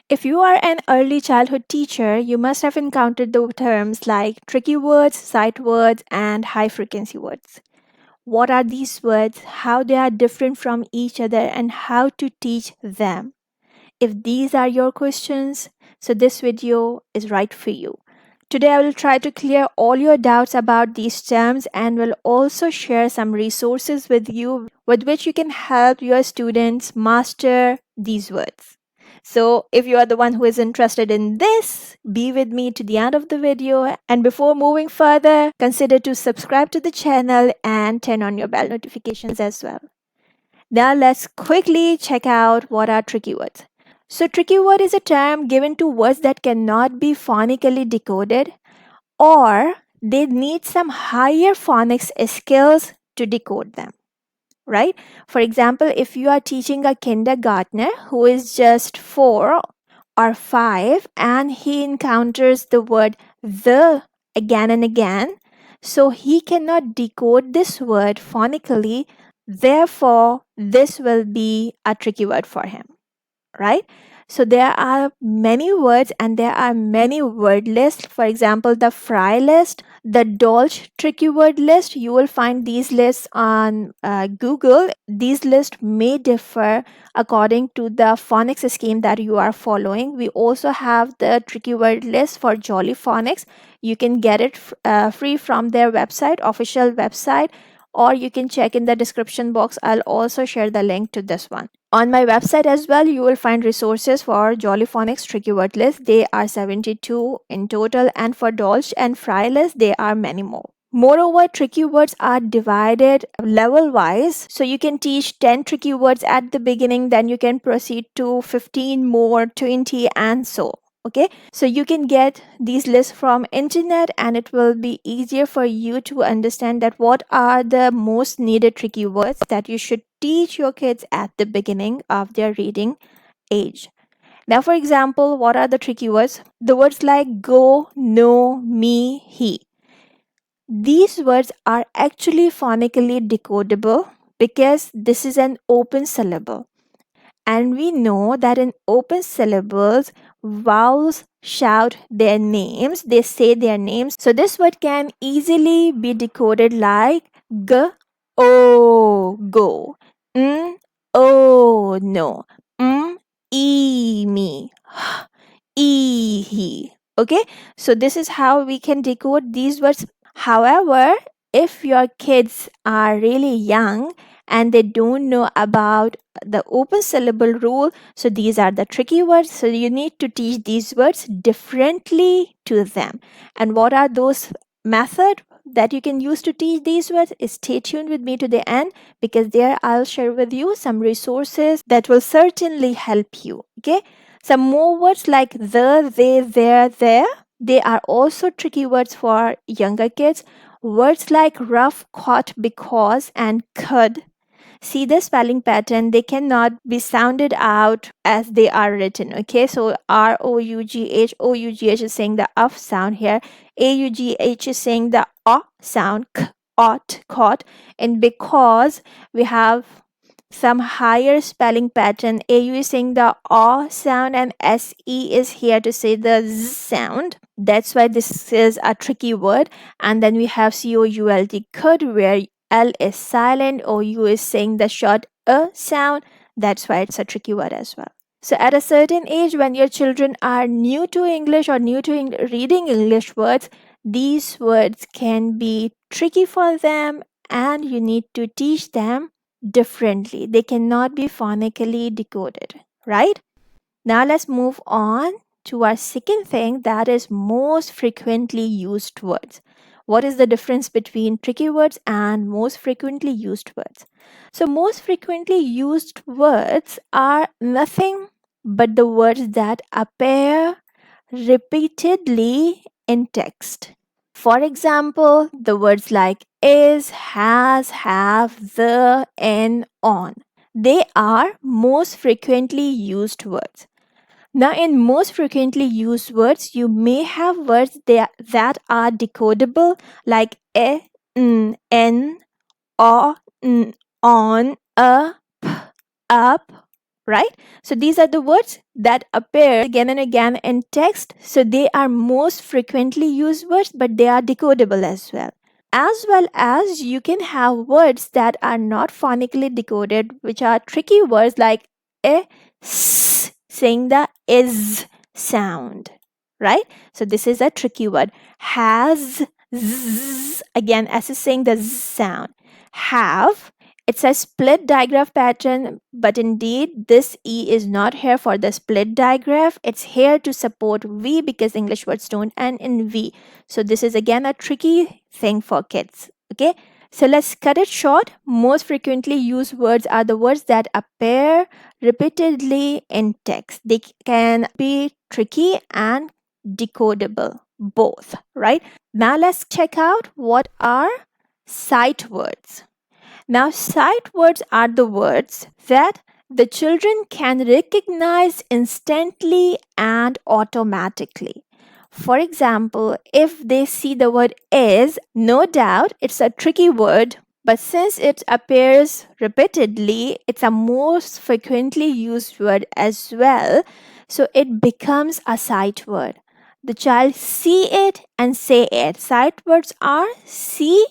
If you are an early childhood teacher, you must have encountered the terms like tricky words, sight words, and high frequency words. What are these words, how they are different from each other, and how to teach them? If these are your questions, so this video is right for you. Today I will try to clear all your doubts about these terms and will also share some resources with you with which you can help your students master these words. So if you are the one who is interested in this, be with me to the end of the video, and before moving further, consider to subscribe to the channel and turn on your bell notifications as well. Now let's quickly check out what are tricky words. So tricky word is a term given to words that cannot be phonetically decoded, or they need some higher phonics skills to decode them, right? For example, if you are teaching a kindergartner who is just 4 or 5 and he encounters the word the again and again, so he cannot decode this word phonetically, therefore, this will be a tricky word for him, right? So there are many words and there are many word lists. For example, the Fry list, the Dolch tricky word list. You will find these lists on Google. These lists may differ according to the phonics scheme that you are following. We also have the tricky word list for Jolly Phonics. You can get it free from their website, official website, or you can check in the description box. I'll also share the link to this one. On my website as well, you will find resources for Jolly Phonics tricky word list. They are 72 in total, and for Dolch and Fry list, there are many more. Moreover, tricky words are divided level wise. So you can teach 10 tricky words at the beginning, then you can proceed to 15 more, 20, and so. Okay, so you can get these lists from internet and it will be easier for you to understand that what are the most needed tricky words that you should teach your kids at the beginning of their reading age. Now, for example, what are the tricky words? The words like go, no, me, he. These words are actually phonetically decodable because this is an open syllable. And we know that in open syllables, vowels shout their names, they say their names. So this word can easily be decoded like g, o, go, n, o, no, e, me, e, he. Okay, so this is how we can decode these words. However, if your kids are really young and they don't know about the open syllable rule, so these are the tricky words, so you need to teach these words differently to them. And what are those methods that you can use to teach these words? Stay tuned with me to the end, because there I'll share with you some resources that will certainly help you. Okay, some more words like the, they, there, they are also tricky words for younger kids. Words like rough, caught, because, and could. See the spelling pattern, they cannot be sounded out as they are written. Okay, so R-O-U-G-H, O-U-G-H is saying the UF sound here. A-U-G-H is saying the O sound, k, ought, caught. And because we have some higher spelling pattern, AU is saying the O sound and SE is here to say the Z sound. That's why this is a tricky word. And then we have COULT, could, where L is silent, OU is saying the short sound. That's why it's a tricky word as well. So at a certain age, when your children are new to English or new to reading English words, these words can be tricky for them and you need to teach them differently. They cannot be phonetically decoded, right? Now let's move on to our second thing, that is most frequently used words. What is the difference between tricky words and most frequently used words? So most frequently used words are nothing but the words that appear repeatedly in text. For example, the words like is, has, have, the, and on. They are most frequently used words. Now, in most frequently used words, you may have words that are decodable like e, n, o, n, on, p, up, right? So these are the words that appear again and again in text. So they are most frequently used words, but they are decodable as well. As well as you can have words that are not phonically decoded, which are tricky words like a, s, saying the is sound, right? So this is a tricky word. Has, z, again, as is saying the z sound. Have, it's a split digraph pattern, but indeed this E is not here for the split digraph. It's here to support V because English words don't end in V. So this is again a tricky thing for kids. Okay. So let's cut it short. Most frequently used words are the words that appear repeatedly in text. They can be tricky and decodable, both, right? Now let's check out what are sight words. Now, sight words are the words that the children can recognize instantly and automatically. For example, if they see the word is, no doubt it's a tricky word, but since it appears repeatedly, it's a most frequently used word as well, so it becomes a sight word. The child see it and say it. Sight words are see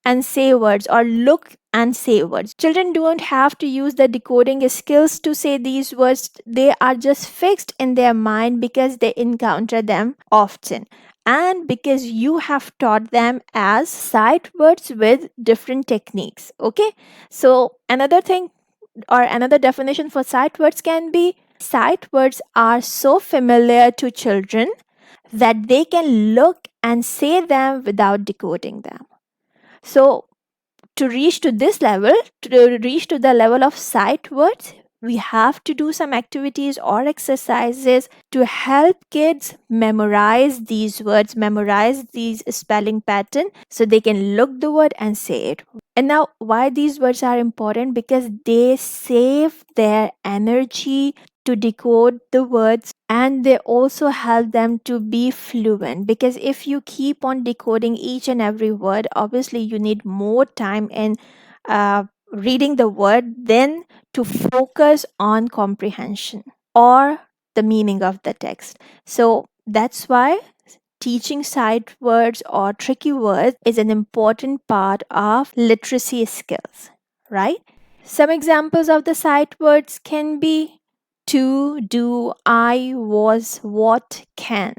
and say words or look and say words. Children don't have to use the decoding skills to say these words, they are just fixed in their mind because they encounter them often and because you have taught them as sight words with different techniques. Okay, so another thing or another definition for sight words can be sight words are so familiar to children that they can look and say them without decoding them. So to reach to this level, to reach to the level of sight words, we have to do some activities or exercises to help kids memorize these words, memorize these spelling pattern so they can look the word and say it. And now why these words are important? Because they save their energy to decode the words and they also help them to be fluent, because if you keep on decoding each and every word, obviously you need more time in reading the word than to focus on comprehension or the meaning of the text. So that's why teaching sight words or tricky words is an important part of literacy skills, right? Some examples of the sight words can be to, do, I, was, what, can.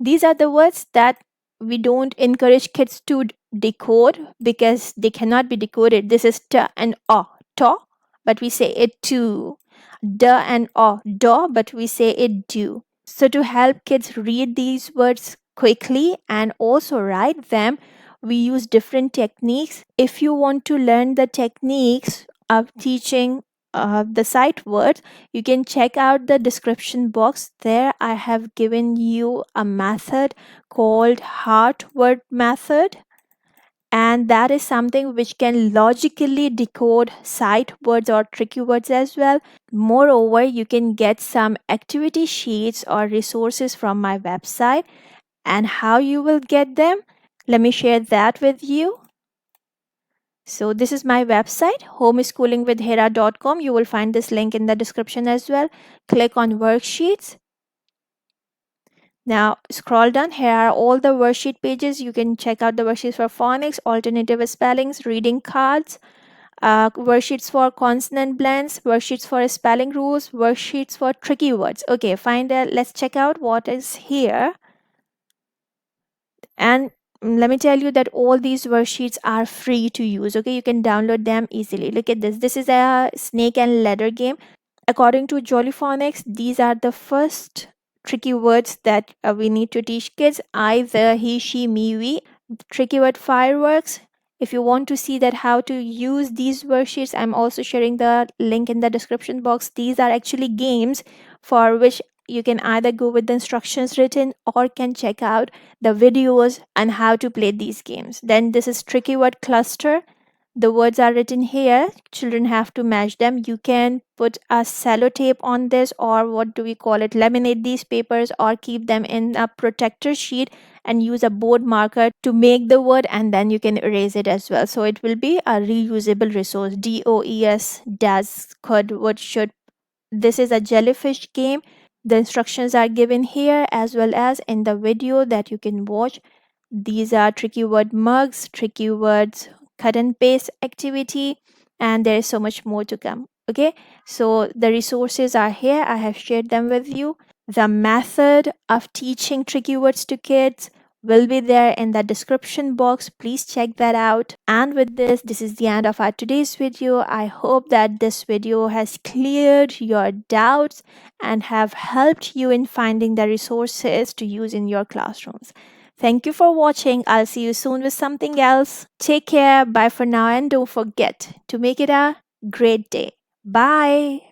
These are the words that we don't encourage kids to decode because they cannot be decoded. This is t and o, to, but we say it to. D and o, do, but we say it do. So to help kids read these words quickly and also write them, we use different techniques. If you want to learn the techniques of teaching the sight words, you can check out the description box. There I have given you a method called heart word method, and that is something which can logically decode sight words or tricky words as well. Moreover, you can get some activity sheets or resources from my website, and how you will get them, let me share that with you. So this is my website, homeschoolingwithhera.com. You will find this link in the description as well. Click on worksheets. Now scroll down. Here are all the worksheet pages. You can check out the worksheets for phonics, alternative spellings, reading cards, worksheets for consonant blends, worksheets for spelling rules, worksheets for tricky words. Okay, let's check out what is here. And let me tell you that all these worksheets are free to use. Okay, you can download them easily. Look at this. This is a snake and ladder game. According to Jollyphonics, these are the first tricky words that we need to teach kids. I, the, he, she, me, we. Tricky word fireworks. If you want to see that how to use these worksheets, I'm also sharing the link in the description box. These are actually games for which you can either go with the instructions written or can check out the videos on how to play these games. Then this is tricky word cluster. The words are written here. Children have to match them. You can put a sellotape on this, or what do we call it, laminate these papers or keep them in a protector sheet and use a board marker to make the word, and then you can erase it as well. So it will be a reusable resource. DOES, does, could, would, should, This is a jellyfish game. The instructions are given here as well as in the video that you can watch. These are tricky word mugs, tricky words cut and paste activity, and there is so much more to come. Okay, so the resources are here. I have shared them with you. The method of teaching tricky words to kids will be there in the description box. Please check that out. And with this is the end of our today's video. I hope that this video has cleared your doubts and have helped you in finding the resources to use in your classrooms. Thank you for watching. I'll see you soon with something else. Take care. Bye for now, and don't forget to make it a great day. Bye.